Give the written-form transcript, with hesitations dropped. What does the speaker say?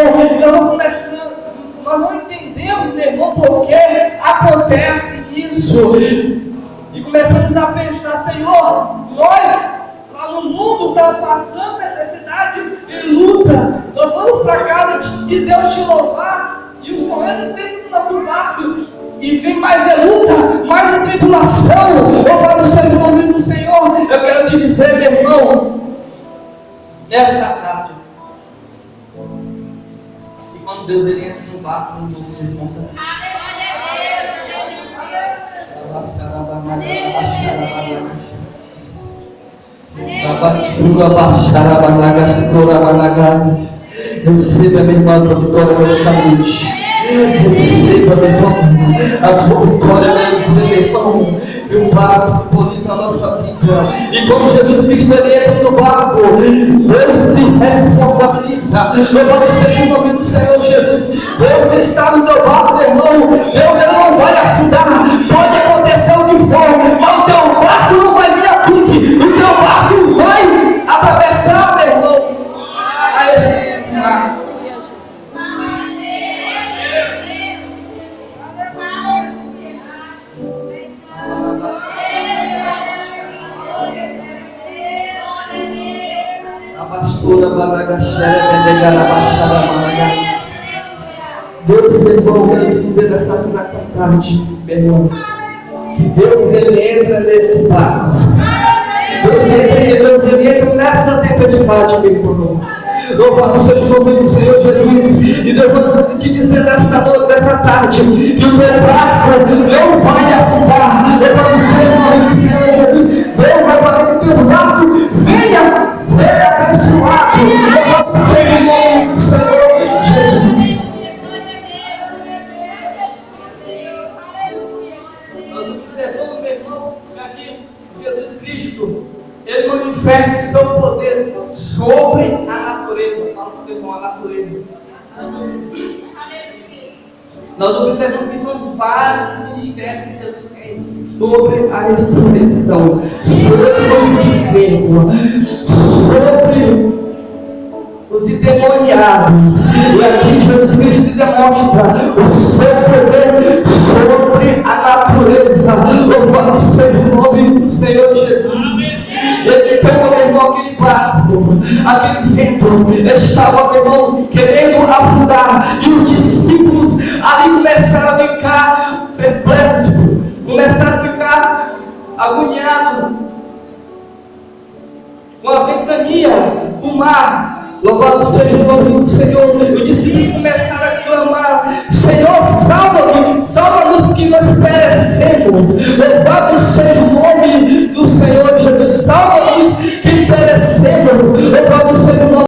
E nós não entendemos, meu irmão, por que acontece isso. E começamos a pensar, Senhor, nós lá no mundo estamos passando necessidade e luta. Nós vamos para a casa de Deus te louvar, e o Senhor entra dentro do nosso barco, e vem mais luta, mais tribulação. Louvado seja o nome do Senhor. Eu quero te dizer, meu irmão, nessa tarde, que quando Deus ele entra no barco, vocês vão saber. Receba, meu irmão, a tua vitória nessa noite. Receba, meu irmão, a tua vitória, meu irmão. E o barco simboliza a nossa vida. E como Jesus Cristo ele entra no barco, Deus se responsabiliza. Louvado seja o nome do Senhor Jesus. Deus está no teu barco, meu irmão. Deus ele não vai afundar. Pode acontecer o que for, mas o teu barco não vai vir a pique. O teu barco vai atravessar, meu irmão, a esse mar. Deus, meu irmão, eu quero te dizer nessa tarde, meu irmão, que Deus ele entra nesse barco. Deus ele entra nessa tempestade, meu irmão. Louvado seja o nome do Senhor Jesus. E Deus vai te dizer nessa tarde que o teu barco não vai afundar. Louvado seja o nome do Senhor Jesus. Deus vai fazer que o teu barco venha ser abençoado. Louvado seja o nome do Senhor Jesus. Nós observamos, meu irmão, que aqui Jesus Cristo ele manifesta o seu poder sobre a natureza. Fala para o teu irmão, a natureza. Nós observamos que são vários ministérios que Jesus tem sobre a ressurreição, sobre os enfermos, sobre os endemoniados. E aqui Jesus Cristo demonstra o seu poder sobre a natureza. Louvado seja o nome do Senhor Jesus. Ele pegou, meu irmão, aquele barco, aquele vento estava, meu irmão, querendo afundar, e os discípulos ali começaram a ficar perplexos, começaram a ficar agoniados com a ventania, com o mar. Louvado seja o nome do Senhor. Os discípulos começaram a clamar: Senhor, salva-nos, salva-nos que nós perecemos. Louvado seja